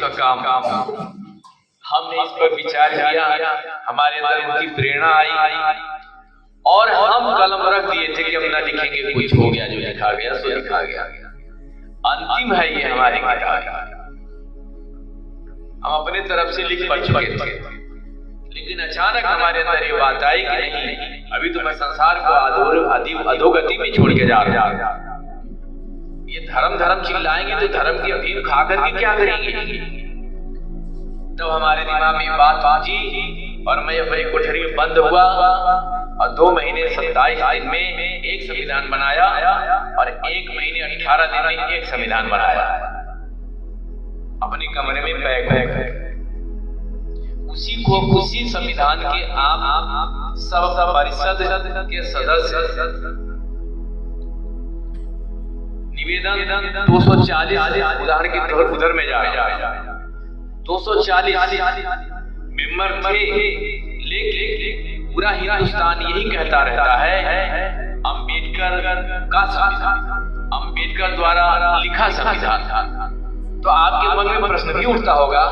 का काम। हमने इस पर विचार किया, हमारे अंदर उनकी प्रेरणा आई और हम कलम रख दिए थे कि हम ना लिखेंगे, कुछ हो गया, जो लिखा गया सो लिखा गया। अंतिम है ये हमारी किताब। हम अपने तरफ से लिख पढ़ चुके थे, लेकिन अचानक हमारे अंदर ये बात आई कि नहीं, अभी तो मैं संसार को अधोगति में छोड़ के जा रहा हूं। ये धर्म चिल्लाएंगे तो धर्म की अफीम खा करके क्या करेंगे? तब हमारे दिमाग में बात पहुंची और मैं अपनी कोठरी में बंद हुआ और 2 महीने 27 दिन में एक संविधान बनाया और 1 महीने 18 दिन में एक संविधान बनाया अपने कमरे में पैक। उसी संविधान के आप सब परिषद के सदस्य निवेदन 240 उदाहरण के तौर उधर में जाए 240 मेंबर थे, लेकिन पूरा हिंदुस्तान यही कहता रहता है अंबेडकर का संविधान, अंबेडकर द्वारा लिखा संविधान। तो आपके मन में प्रश्न भी उठता होगा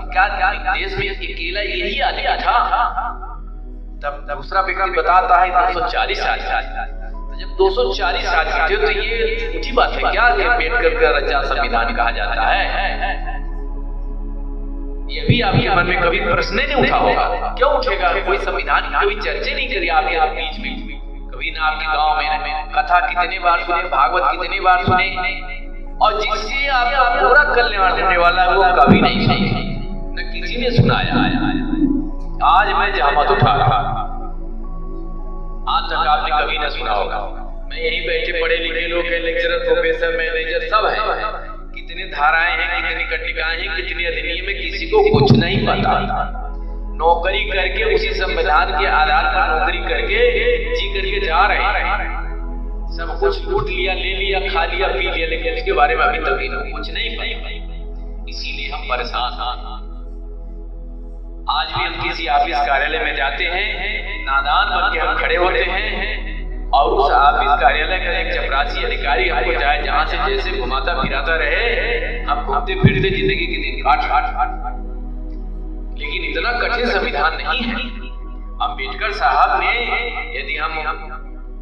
क्या देश में अकेला यही आदमी था? तब दूसरा व्यक्ति बताता है 240 साल। तो जब 240 साल थे तो ये झूठी बात है क्या कि अम्बेडकर का रचा संविधान कहा जाता है? ये भी आपके मन में कभी प्रश्न नहीं उठा होगा? क्यों उठेगा? कोई संविधान की कभी चर्चा नहीं करी आपके बीच में? कभी ना आपके गांव में कथा कितने बार सुने, भागवत कितने बार सुने, और जिससे आपका पूरा कल्याण होने वाला वो कभी नहीं सुने, न किसी ने सुनाया। आज मैं जहमत उठा रहा, आज तक आपने कभी न सुना होगा। मैं यहीं बैठे पढ़े लिखे लोग हैं, लेक्चरर, प्रोफेसर, मैनेजर सब है, कितनी धाराएं हैं, कितनी कंडिकाएं हैं, कितनी अधिनियम है, किसी को कुछ नहीं पता। नौकरी करके उसी संविधान के आधार पर नौकरी करके जी करके जा रहे हैं, सब कुछ लूट लिया, ले लिया, खा लिया, पी लिया, लेकिन उसके बारे में अभी तक कुछ नहीं पता। इसीलिए हम परेशान हैं। आज भी हम किसी ऑफिस कार्यालय में जाते हैं, नादान बन के हम खड़े होते हैं और उस ऑफिस कार्यालय का एक चपरासी अधिकारी हमको चाहे जहां से जैसे घुमाता फिराता रहे, हम घूमते फिरते जिंदगी के दिन काट। लेकिन इतना कठिन संविधान नहीं है। अंबेडकर साहब ने, यदि हम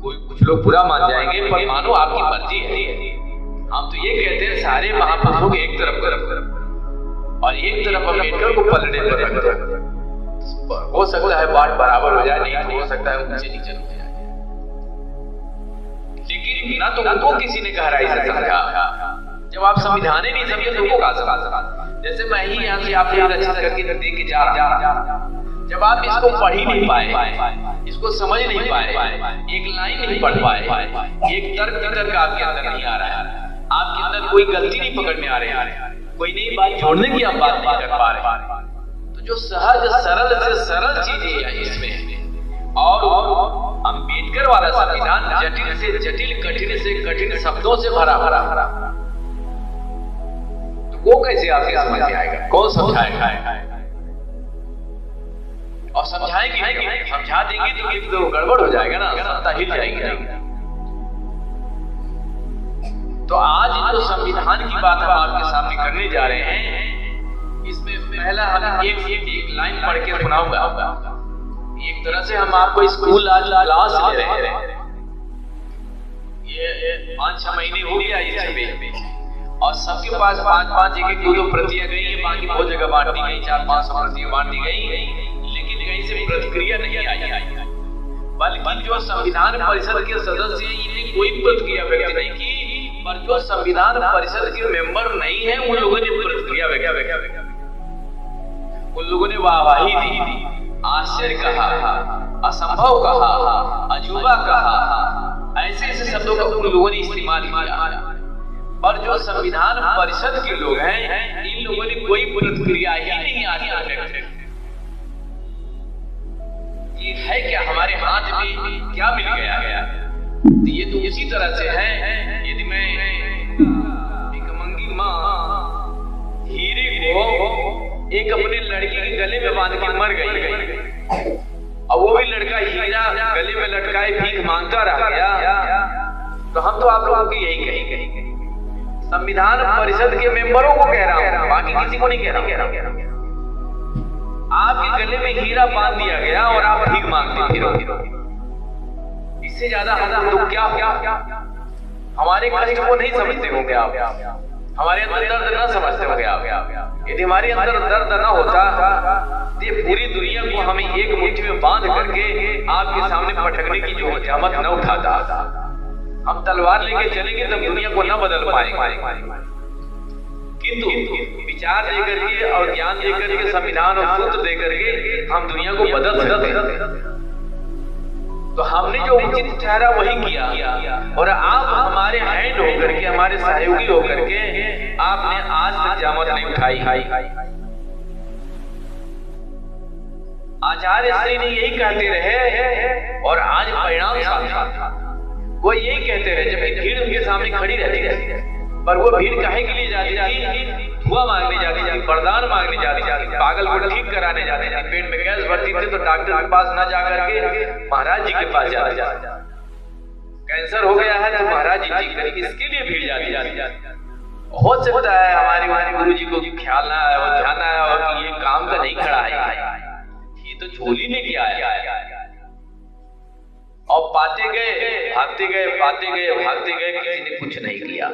कोई कुछ लोग बुरा मान जाएंगे, पर मानो आपकी मर्जी है, हम तो ये कहते हैं सारे महापुरुषों को एक तरफ और एक तरफ अम्बेडकर को पलड़े पर रख दो। हो सकता है बात बराबर हो जाए, नहीं हो सकता है ऊंचे नीचे हो जाए, लेकिन ना तो उनको किसी ने गहराई से समझा। जब आप संविधान ही नहीं समझे तो उनको कहा समझा? जैसे मैं ही यहाँ से आपको रचित करके दे के जा रहा, जब आप इसको पढ़ ही नहीं पाए, इसको समझ नहीं पाए, एक लाइन नहीं पढ़ पाए, एक तर्क आपके अंदर नहीं आ रहा है, आपके अंदर कोई गलती नहीं पकड़ने आ रहे हैं, कोई नई बात जोड़ने की आप बात नहीं कर पा रहे, तो जो सहज सरल से सरल चीजें हैं इसमें, और अंबेडकर वाला संविधान जटिल से जटिल, कठिन से कठिन शब्दों से भरा भरा, तो वो कैसे आपके समझ में आएगा? कौन समझाएगा? और समझाएंगे, समझा देंगे तो गड़बड़ हो जाएगा ना, सत्ता हिल जाएगी। तो आज जो संविधान की बात हम आपके सामने करने जा रहे हैं, इसमें पहला हम एक लाइन पढ़ के सुनाऊंगा। एक तरह से हम आपको स्कूल आज क्लास ले रहे हैं। ये 5-6 महीने हो गया इस और सबके पास 5-5 एक 2-2 प्रतियां गई हैं, बाकी बहुत जगह बांट दी गई, 400-500 प्रतियां बांट दी गई, लेकिन कहीं से प्रतिक्रिया नहीं आई। बल्कि जो संविधान परिषद के सदस्य हैं, इन्हें कोई प्रतिक्रिया व्यक्त नहीं की, पर जो संविधान परिषद के मेंबर नहीं है उन लोगों ने प्रतिक्रिया व्यक्त, उन लोगों ने वाहवाही दी, आश्चर्य कहा, असंभव कहा, अजूबा कहा, ऐसे शब्दों का उन लोगों ने इस्तेमाल किया। पर जो संविधान परिषद के लोग हैं, इन लोगों ने कोई प्रतिक्रिया ही नहीं आज तक। ये है क्या हमारे हाथ में क्या मिल गया? तो ये तो उसी तरह से है, यदि मैं भिखमंगी माँ हीरे को एक अपने लड़की के गले में बांध के मर गई, और वो भी लड़का हीरा गले में लटकाए भीख मांगता रह गया, तो हम तो आप लोगों को यही कहेंगे संविधान परिषद के मेंबरों को कह रहा हूं, बाकी किसी को नहीं कह रहा। आपके गले में हीरा बांध दिया गया और आप भीख मांगते फिरो। इससे ज्यादा हम तो क्या हमारे कष्ट को नहीं समझते होंगे आप, हमारे अंदर दर्द ना समझते होंगे आप। यदि हमारे अंदर दर्द ना होता तो ये पूरी दुनिया को हमें एक मुट्ठी में बांध करके आपके सामने पटकने की जो जहमत न उठाता। हम तलवार लेके चलेंगे तब दुनिया को न बदल पाएंगे, किंतु विचार देकर के और ज्ञान देकर के, संविधान और सूत्र देकर के हम दुनिया को बदल सकते हैं। तो हमने जो उचित ठहरा वही किया, और आप हमारे हैंड होकर के, हमारे सहयोगी होकर के आपने आज तक जहमत नहीं उठाई। आचार्य श्री ने यही कहते रहे और आज परिणाम सामने वो यही कहते रहे, जबकि भीड़ उनके सामने खड़ी रहती है। पर वो भीड़ काहे के लिए जाती थी? धुआं मांगने जाती थी, वरदान मांगने जाती थी, पागल को ठीक कराने जाती थी। पेट में गैस भरती थी तो डॉक्टर के पास न जाकर के महाराज जी के पास जाती। कैंसर हो गया है तो महाराज जी ठीक करें, इसके लिए भीड़ जाती। हो सकता है हमारे गुरु जी को ख्याल ना आया हो, ध्यान आया हो कि ये काम का नहीं खड़ा है, ये तो झोली लेके आया। और पाते गए, भागते गए, पाते गए, भागते गए, किसी ने कुछ नहीं किया।